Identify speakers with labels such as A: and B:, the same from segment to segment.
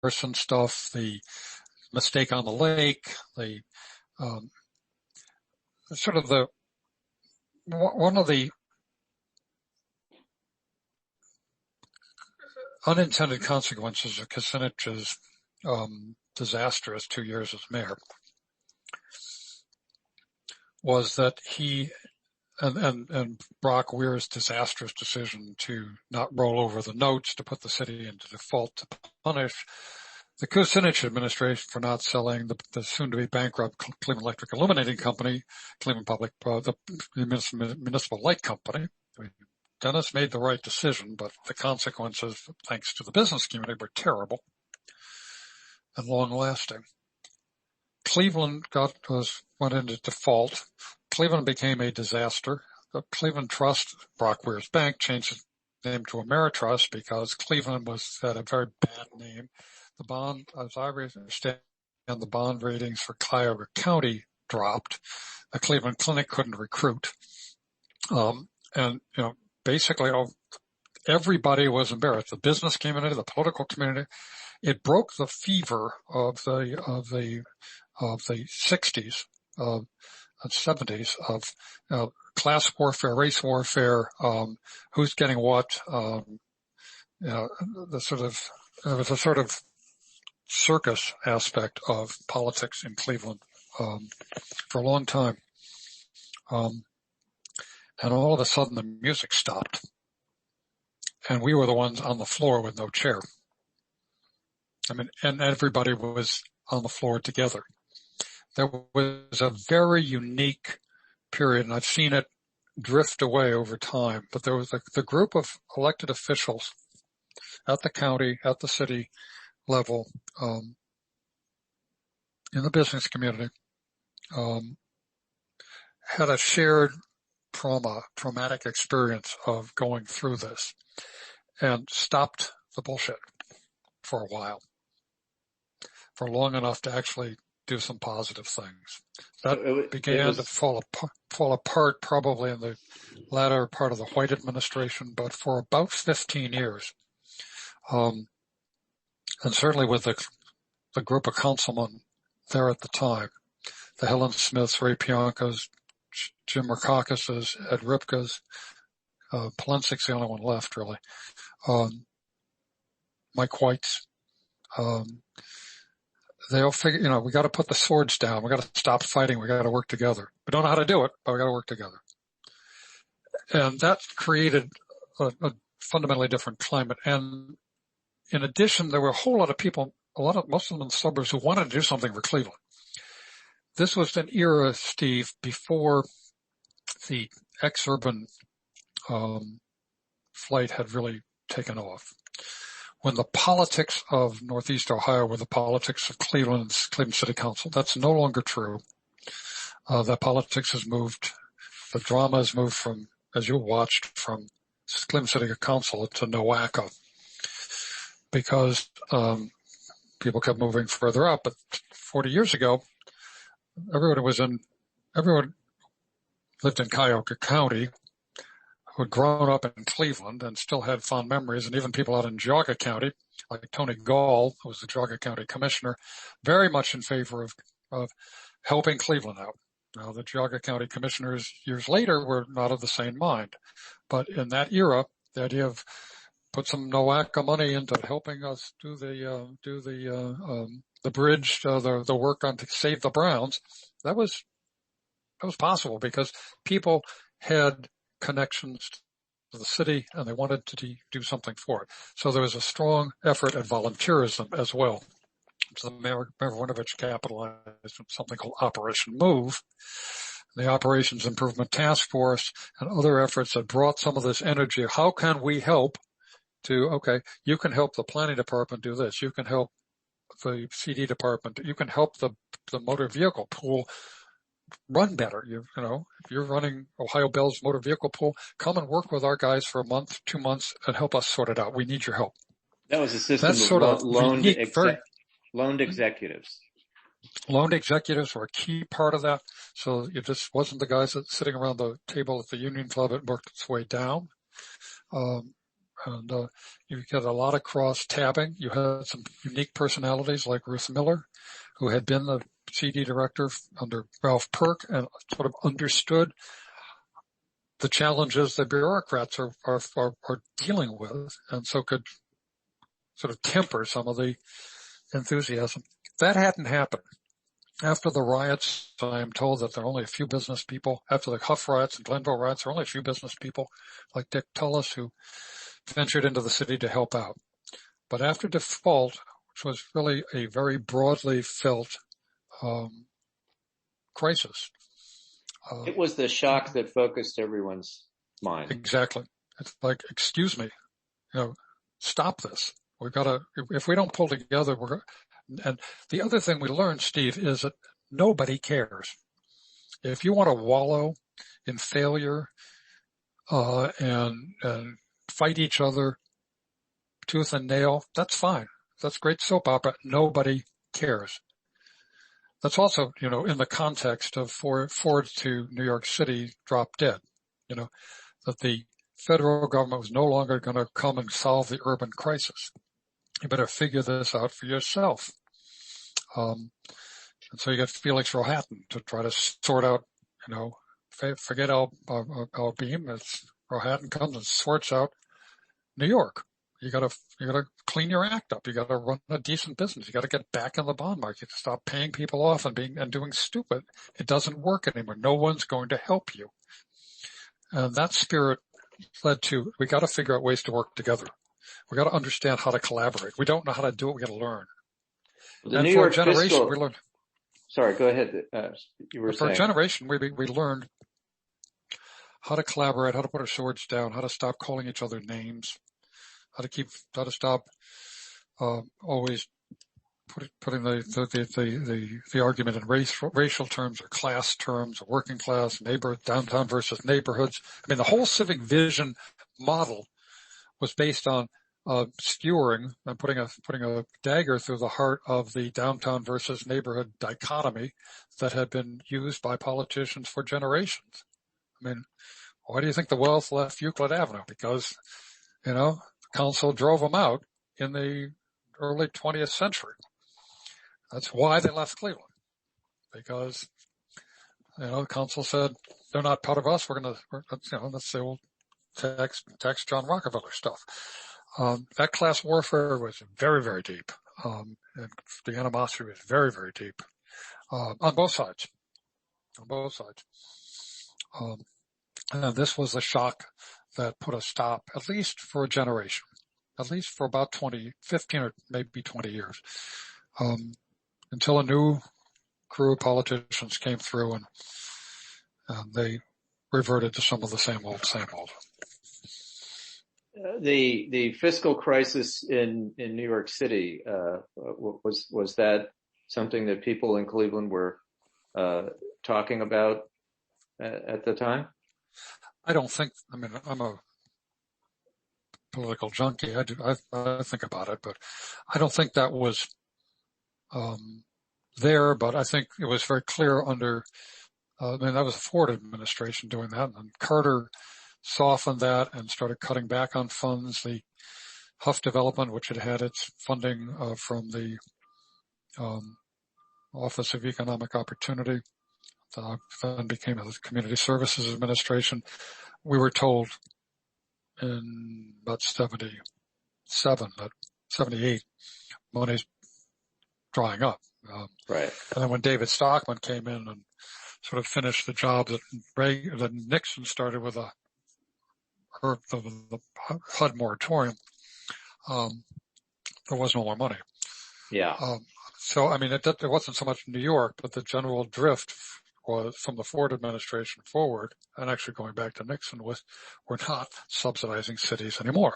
A: Harrison stuff, the mistake on the lake, the sort of the one of the unintended consequences of Kucinich's disastrous 2 years as mayor was that he and Brock Weir's disastrous decision to not roll over the notes, to put the city into default, to punish the Kucinich administration for not selling the soon-to-be bankrupt Cleveland Electric Illuminating Company, Cleveland Public, the Municipal Light Company. I mean, Dennis made the right decision, but the consequences, thanks to the business community, were terrible and long-lasting. Cleveland went into default. Cleveland became a disaster. The Cleveland Trust, Brock Weir's bank, changed its name to Ameritrust because Cleveland had a very bad name. The bond, as I understand, the bond ratings for Cuyahoga County dropped. The Cleveland Clinic couldn't recruit. Basically everybody was embarrassed. The business community, the political community. It broke the fever of the 60s, and 70s of class warfare, race warfare, who's getting what, there was a sort of circus aspect of politics in Cleveland for a long time. And all of a sudden the music stopped. And we were the ones on the floor with no chair. I mean, and everybody was on the floor together. There was a very unique period, and I've seen it drift away over time, but there was the group of elected officials at the county, at the city level, in the business community, had a shared traumatic experience of going through this and stopped the bullshit for a while, for long enough to actually do some positive things. That began to fall apart probably in the latter part of the White administration, but for about 15 years. And certainly with the group of councilmen there at the time, the Helen Smiths, Ray Piancas, Jim Mercakus's, Ed Ripka's, Palensik's the only one left really, Mike White's, they all figure, we got to put the swords down. We got to stop fighting. We got to work together. We don't know how to do it, but we got to work together. And that created a fundamentally different climate. And in addition, there were a whole lot of people, most of them in the suburbs, who wanted to do something for Cleveland. This was an era, Steve, before the ex-urban flight had really taken off. When the politics of Northeast Ohio were the politics of Cleveland City Council. That's no longer true. That politics has moved, the drama has moved from, as you watched, from Cleveland City Council to NOACA, because people kept moving further up. But 40 years ago, everyone lived in Cuyahoga County, who had grown up in Cleveland and still had fond memories, and even people out in Geauga County, like Tony Gall, who was the Geauga County commissioner, very much in favor of helping Cleveland out. Now, the Geauga County commissioners years later were not of the same mind, but in that era, the idea of put some NOACA money into helping us do the bridge, the work on to save the Browns, that was possible because people had connections to the city and they wanted to do something for it. So there was a strong effort at volunteerism as well. So Mayor Winovich capitalized on something called Operation Move, the Operations Improvement Task Force, and other efforts that brought some of this energy. How can we help you can help the planning department do this. You can help the CD department. You can help the motor vehicle pool run better. If you're running Ohio Bell's motor vehicle pool, come and work with our guys for a month, 2 months, and help us sort it out. We need your help.
B: That was a system of loaned executives.
A: Loaned executives were a key part of that. So it just wasn't the guys that sitting around the table at the Union Club. It worked its way down. And you get a lot of cross-tabbing. You had some unique personalities like Ruth Miller, who had been the CD director under Ralph Perk and sort of understood the challenges the bureaucrats are dealing with, and so could sort of temper some of the enthusiasm. That hadn't happened. After the riots, I am told that there are only a few business people, after the Huff riots and Glenville riots, there are only a few business people like Dick Tullis who ventured into the city to help out. But after default, which was really a very broadly felt crisis.
B: It was the shock that focused everyone's mind.
A: Exactly. It's like, excuse me, stop this. We've got to, if we don't pull together, and the other thing we learned, Steve, is that nobody cares. If you want to wallow in failure, and fight each other tooth and nail, that's fine. That's great soap opera. Nobody cares. That's also, in the context of Ford to New York City drop dead, that the federal government was no longer going to come and solve the urban crisis. You better figure this out for yourself. And so you get Felix Rohatyn to try to sort out, forget Al Beam. Rohatyn comes and sorts out New York. You gotta clean your act up. You gotta run a decent business. You gotta get back in the bond market. Stop paying people off and doing stupid. It doesn't work anymore. No one's going to help you. And that spirit led to, we gotta figure out ways to work together. We gotta understand how to collaborate. We don't know how to do it. We gotta learn.
B: The New York
A: we learned.
B: Sorry, go ahead. You were saying.
A: For a generation, we learned how to collaborate, how to put our swords down, how to stop calling each other names, how to stop always putting the argument in racial terms or class terms, or working class, downtown versus neighborhoods. I mean, the whole civic vision model was based on skewering and putting a dagger through the heart of the downtown versus neighborhood dichotomy that had been used by politicians for generations. I mean, why do you think the wealth left Euclid Avenue? Because, the council drove them out in the early 20th century. That's why they left Cleveland. Because, the council said, they're not part of us. That's the old tax John Rockefeller stuff. That class warfare was very, very deep. And the animosity was very, very deep. On both sides. And this was the shock that put a stop, at least for a generation, at least for about 15 or maybe 20 years, until a new crew of politicians came through and they reverted to some of the same old.
B: The fiscal crisis in New York City, was that something that people in Cleveland were talking about at the time?
A: I'm a political junkie. I think about it, but I don't think that was there. But I think it was very clear under. That was the Ford administration doing that, and Carter softened that and started cutting back on funds. The Huff development, which had its funding from the Office of Economic Opportunity, then became the Community Services Administration. We were told in about 78, money's drying up.
B: Right.
A: And then when David Stockman came in and sort of finished the job that Nixon started with the HUD moratorium, there was no more money.
B: Yeah.
A: So, it wasn't so much New York, but the general drift was from the Ford administration forward, and actually going back to Nixon, we're not subsidizing cities anymore.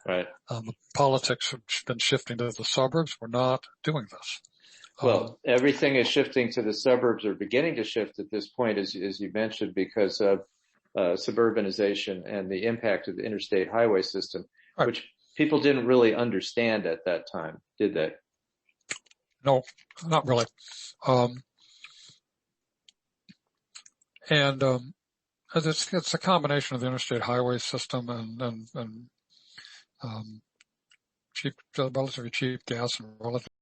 B: Right.
A: The politics have been shifting to the suburbs. We're not doing this.
B: Well, everything is shifting to the suburbs, or beginning to shift at this point, as you mentioned, because of suburbanization and the impact of the interstate highway system, right, which people didn't really understand at that time, did they?
A: No, not really. It's a combination of the interstate highway system and cheap, relatively cheap gas and relatively